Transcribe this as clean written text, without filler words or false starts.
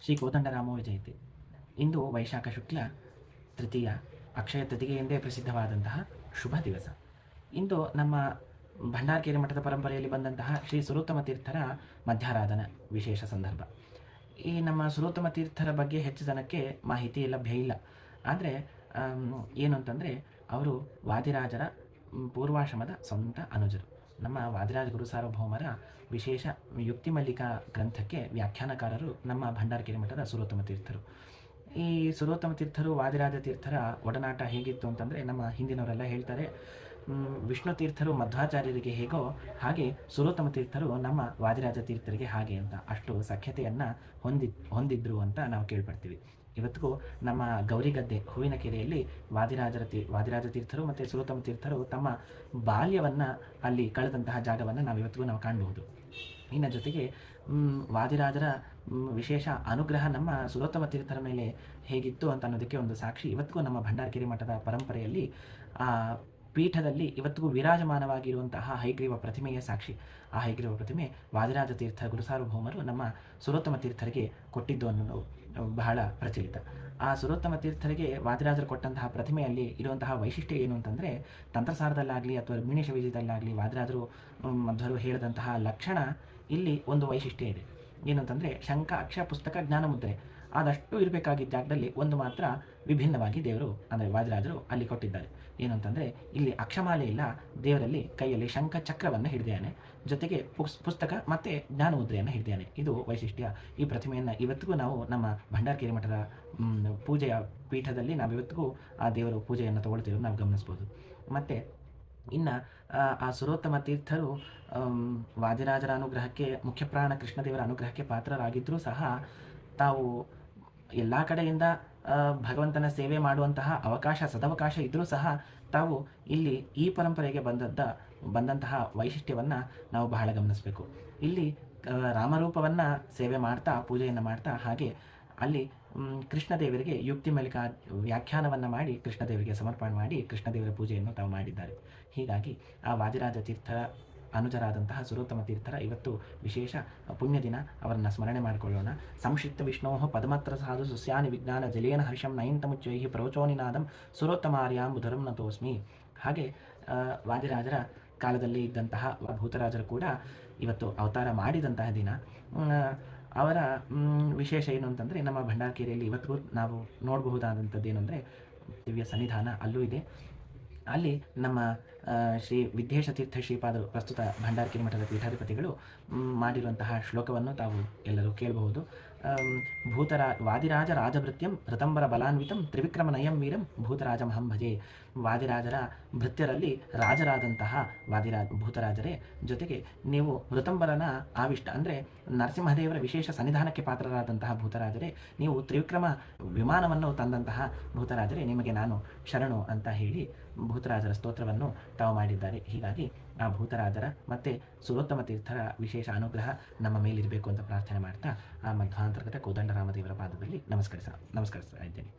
ಶ್ರೀ ಕೋದಂಡರಾಮೋ ಜಯಂತಿ. ಇಂದು ವೈಶಾಖ ಶುಕ್ಲ ತೃತೀಯ ಅಕ್ಷಯ ತೃತೀಯ ಎಂದೇ ಪ್ರಸಿದ್ಧವಾದಂತಹ ಶುಭ ದಿವಸ. ಇಂದು ನಮ್ಮ ಭಂಡಾರಕೇರಿ ಮಠದ ಪರಂಪರೆಯಲ್ಲಿ ಬಂದಂತಹ ಶ್ರೀ ಸುರೋತ್ತಮ ತೀರ್ಥರ ಮಧ್ಯಾರಾಧನ ವಿಶೇಷ ಸಂದರ್ಭ. ಈ ನಮ್ಮ ಸುರೋತ್ತಮ ತೀರ್ಥರ ಬಗ್ಗೆ ಹೆಚ್ಚು ಜನಕ್ಕೆ ಮಾಹಿತಿ ಲಭ್ಯ ಇಲ್ಲ. ಆದರೆ ಏನು ಅಂತಂದರೆ ಅವರು ವಾದಿರಾಜರ ಪೂರ್ವಾಶ್ರಮದ ಸ್ವಂತ ಅನುಜರು. ನಮ್ಮ ವಾದಿರಾಜ ಗುರು ಸಾರ್ವಭೌಮರ ವಿಶೇಷ ಯುಕ್ತಿ ಮಲ್ಲಿಕಾ ಗ್ರಂಥಕ್ಕೆ ವ್ಯಾಖ್ಯಾನಕಾರರು ನಮ್ಮ ಭಂಡಾರಕೇರಿ ಮಠದ ಸುರೋತ್ತಮ ತೀರ್ಥರು. ಈ ಸುರೋತ್ತಮ ತೀರ್ಥರು ವಾದಿರಾಜ ತೀರ್ಥರ ಒಡನಾಟ ಹೇಗಿತ್ತು ಅಂತಂದರೆ, ನಮ್ಮ ಹಿಂದಿನವರೆಲ್ಲ ಹೇಳ್ತಾರೆ, ವಿಷ್ಣು ತೀರ್ಥರು ಮಧ್ವಾಚಾರ್ಯರಿಗೆ ಹೇಗೋ ಹಾಗೆ ಸುರೋತ್ತಮ ತೀರ್ಥರು ನಮ್ಮ ವಾದಿರಾಜ ತೀರ್ಥರಿಗೆ ಹಾಗೆ ಅಂತ ಅಷ್ಟು ಸಖ್ಯತೆಯನ್ನು ಹೊಂದಿದ್ರು ಅಂತ ನಾವು ಕೇಳ್ಪಡ್ತೀವಿ. ಇವತ್ತಿಗೂ ನಮ್ಮ ಗೌರಿಗದ್ದೆ ಹೂವಿನಕೆರೆಯಲ್ಲಿ ವಾದಿರಾಜ ತೀರ್ಥರು ಮತ್ತು ಸುರೋತ್ತಮ ತೀರ್ಥರು ತಮ್ಮ ಬಾಲ್ಯವನ್ನು ಅಲ್ಲಿ ಕಳೆದಂತಹ ಜಾಗವನ್ನು ನಾವು ಕಾಣಬಹುದು. ಇನ್ನು ಜೊತೆಗೆ ವಾದಿರಾಜರ ವಿಶೇಷ ಅನುಗ್ರಹ ನಮ್ಮ ಸುರೋತ್ತಮ ತೀರ್ಥರ ಮೇಲೆ ಹೇಗಿತ್ತು ಅಂತ ಅನ್ನೋದಕ್ಕೆ ಒಂದು ಸಾಕ್ಷಿ ಇವತ್ತಿಗೂ ನಮ್ಮ ಭಂಡಾರಕೇರಿ ಮಠದ ಪರಂಪರೆಯಲ್ಲಿ ಆ ಪೀಠದಲ್ಲಿ ಇವತ್ತಿಗೂ ವಿರಾಜಮಾನವಾಗಿರುವಂತಹ ಹೈಗ್ರೀವ ಪ್ರತಿಮೆಯ ಸಾಕ್ಷಿ. ಆ ಹೈಗ್ರೀವ ಪ್ರತಿಮೆ ವಾದಿರಾಜ ತೀರ್ಥ ಗುರುಸಾರ್ವಭೌಮರು ನಮ್ಮ ಸುರೋತ್ತಮ ತೀರ್ಥರಿಗೆ ಕೊಟ್ಟಿದ್ದು ಅನ್ನೋದು ಬಹಳ ಪ್ರಚಲಿತ. ಆ ಸುರೋತ್ತಮ ತೀರ್ಥರಿಗೆ ವಾದಿರಾಜರು ಕೊಟ್ಟಂತಹ ಪ್ರತಿಮೆಯಲ್ಲಿ ಇರುವಂತಹ ವೈಶಿಷ್ಟ್ಯ ಏನು ಅಂತಂದರೆ, ತಂತ್ರಸಾರದಲ್ಲಾಗಲಿ ಅಥವಾ ರುಕ್ಮಿಣೀಶ ವಿಜಯದಲ್ಲಾಗಲಿ ವಾದಿರಾಜರು ಮಧ್ವರು ಹೇಳಿದಂತಹ ಲಕ್ಷಣ ಇಲ್ಲಿ ಒಂದು ವೈಶಿಷ್ಟ್ಯ ಇದೆ. ಏನಂತಂದರೆ, ಶಂಖ ಅಕ್ಷ ಪುಸ್ತಕ ಜ್ಞಾನ ಮುದ್ರೆ ಆದಷ್ಟು ಇರಬೇಕಾಗಿದ್ದ ಜಾಗದಲ್ಲಿ ಒಂದು ಮಾತ್ರ ವಿಭಿನ್ನವಾಗಿ ದೇವರು ಅಂದರೆ ವಾದಿರಾಜರು ಅಲ್ಲಿ ಕೊಟ್ಟಿದ್ದಾರೆ. ಏನು ಅಂತಂದರೆ, ಇಲ್ಲಿ ಅಕ್ಷಮಾಲೆ ಇಲ್ಲ, ದೇವರಲ್ಲಿ ಕೈಯಲ್ಲಿ ಶಂಖ ಚಕ್ರವನ್ನು ಹಿಡಿದಾನೆ, ಜೊತೆಗೆ ಪುಸ್ತಕ ಮತ್ತು ಜ್ಞಾನ ಮುದ್ರೆಯನ್ನು ಹಿಡಿದಾನೆ. ಇದು ವೈಶಿಷ್ಟ್ಯ. ಈ ಪ್ರತಿಮೆಯನ್ನು ಇವತ್ತಿಗೂ ನಾವು ನಮ್ಮ ಭಂಡಾರಕೇರಿ ಮಠದ ಪೂಜೆಯ ಪೀಠದಲ್ಲಿ ನಾವು ಇವತ್ತಿಗೂ ಆ ದೇವರ ಪೂಜೆಯನ್ನು ತಗೊಳ್ತಿರೋದು ನಾವು ಗಮನಿಸ್ಬೋದು. ಮತ್ತು ಇನ್ನು ಆ ಸುರೋತ್ತಮ ತೀರ್ಥರು ವಾದಿರಾಜರ ಅನುಗ್ರಹಕ್ಕೆ, ಮುಖ್ಯಪ್ರಾಣ ಕೃಷ್ಣದೇವರ ಅನುಗ್ರಹಕ್ಕೆ ಪಾತ್ರರಾಗಿದ್ದರೂ ಸಹ ತಾವು ಎಲ್ಲ ಕಡೆಯಿಂದ ಭಗವಂತನ ಸೇವೆ ಮಾಡುವಂತಹ ಸದವಕಾಶ ಇದ್ದರೂ ಸಹ ತಾವು ಇಲ್ಲಿ ಈ ಪರಂಪರೆಗೆ ಬಂದಂತಹ ವೈಶಿಷ್ಟ್ಯವನ್ನು ನಾವು ಬಹಳ ಗಮನಿಸಬೇಕು. ಇಲ್ಲಿ ರಾಮರೂಪವನ್ನು ಸೇವೆ ಮಾಡ್ತಾ, ಪೂಜೆಯನ್ನು ಮಾಡ್ತಾ, ಹಾಗೆ ಅಲ್ಲಿ ಕೃಷ್ಣದೇವರಿಗೆ ಯುಕ್ತಿ ಮಲ್ಲಿಕ ವ್ಯಾಖ್ಯಾನವನ್ನು ಮಾಡಿ ಕೃಷ್ಣದೇವರಿಗೆ ಸಮರ್ಪಣೆ ಮಾಡಿ ಕೃಷ್ಣದೇವರ ಪೂಜೆಯನ್ನು ತಾವು ಮಾಡಿದ್ದಾರೆ. ಹೀಗಾಗಿ ಆ ವಾದಿರಾಜ ತೀರ್ಥರ ಅನುಜರಾದಂತಹ ಸುರೋತ್ತಮ ತೀರ್ಥರ ಇವತ್ತು ವಿಶೇಷ ಪುಣ್ಯ ದಿನ. ಅವರನ್ನು ಸ್ಮರಣೆ ಮಾಡಿಕೊಳ್ಳೋಣ. ಸಂಕ್ಷಿಪ್ತ ವಿಷ್ಣೋ ಪದಮತ್ರ ಸಾಧು ಸುಸ್ಯಾನಿ ವಿಜ್ಞಾನ ಜಲೇನ ಹರ್ಷಂ ನಯಂತಮುಚ್ಚೈ ಪ್ರವಚೋನಿನಾದಂ ಸುರೋತ್ತಮಾರ್ಯಾಂ ಬುಧರಂ ನತೋಸ್ಮಿ. ಹಾಗೆ ವಾದಿರಾಜರ ಕಾಲದಲ್ಲಿ ಇದ್ದಂತಹ ಭೂತರಾಜರು ಕೂಡ ಇವತ್ತು ಅವತಾರ ಮಾಡಿದಂತಹ ದಿನ. ಅವರ ವಿಶೇಷ ಏನು ಅಂತಂದರೆ, ನಮ್ಮ ಭಂಡಾರಕೇರಿಯಲ್ಲಿ ಇವತ್ತಿಗೂ ನಾವು ನೋಡಬಹುದಾದಂಥದ್ದು ಏನಂದರೆ, ದಿವ್ಯ ಸನ್ನಿಧಾನ ಅಲ್ಲೂ ಇದೆ. ಅಲ್ಲಿ ನಮ್ಮ ಶ್ರೀ ವಿದ್ಯೇಶ ತೀರ್ಥ ಶ್ರೀಪಾದರು, ಪ್ರಸ್ತುತ ಭಂಡಾರಕೇರಿ ಮಠದ ಪೀಠಾಧಿಪತಿಗಳು ಮಾಡಿರುವಂತಹ ಶ್ಲೋಕವನ್ನು ತಾವು ಎಲ್ಲರೂ ಕೇಳಬಹುದು. ವಾದಿರಾಜ ರಾಜಭೃತ್ಯಂ ಋತಂಬರ ಬಲಾನ್ವಿತಂ ತ್ರಿವಿಕ್ರಮ ನಯಂ ವೀರಂ ಭೂತರಾಜಮಹಂ ಭಜೆ. ವಾದಿರಾಜರ ಭೃತ್ಯರಲ್ಲಿ ರಾಜರಾದಂತಹ ಭೂತರಾಜರೇ, ಜೊತೆಗೆ ನೀವು ಋತಂಬರನ ಆವಿಷ್ಟ ಅಂದರೆ ನರಸಿಂಹದೇವರ ವಿಶೇಷ ಸನ್ನಿಧಾನಕ್ಕೆ ಪಾತ್ರರಾದಂತಹ ಭೂತರಾಜರೇ, ನೀವು ತ್ರಿವಿಕ್ರಮ ವಿಮಾನವನ್ನು ತಂದಂತಹ ಭೂತರಾಜರೇ, ನಿಮಗೆ ನಾನು ಶರಣು ಅಂತ ಹೇಳಿ ಭೂತರಾಜರ ಸ್ತೋತ್ರವನ್ನು ತಾವು ಮಾಡಿದ್ದಾರೆ. ಹೀಗಾಗಿ ಆ ಭೂತರಾಜರ ಮತ್ತು ಸುರೋತ್ತಮ ತೀರ್ಥರ ವಿಶೇಷ ಅನುಗ್ರಹ ನಮ್ಮ ಮೇಲಿರಬೇಕು ಅಂತ ಪ್ರಾರ್ಥನೆ ಮಾಡ್ತಾ ಆ ಮಧ್ವಾಂತರ್ಗತ ಕೋದಂಡರಾಮದೇವರ ಪಾದದಲ್ಲಿ ನಮಸ್ಕರಿಸ್ತಾ ಇದ್ದೇನೆ.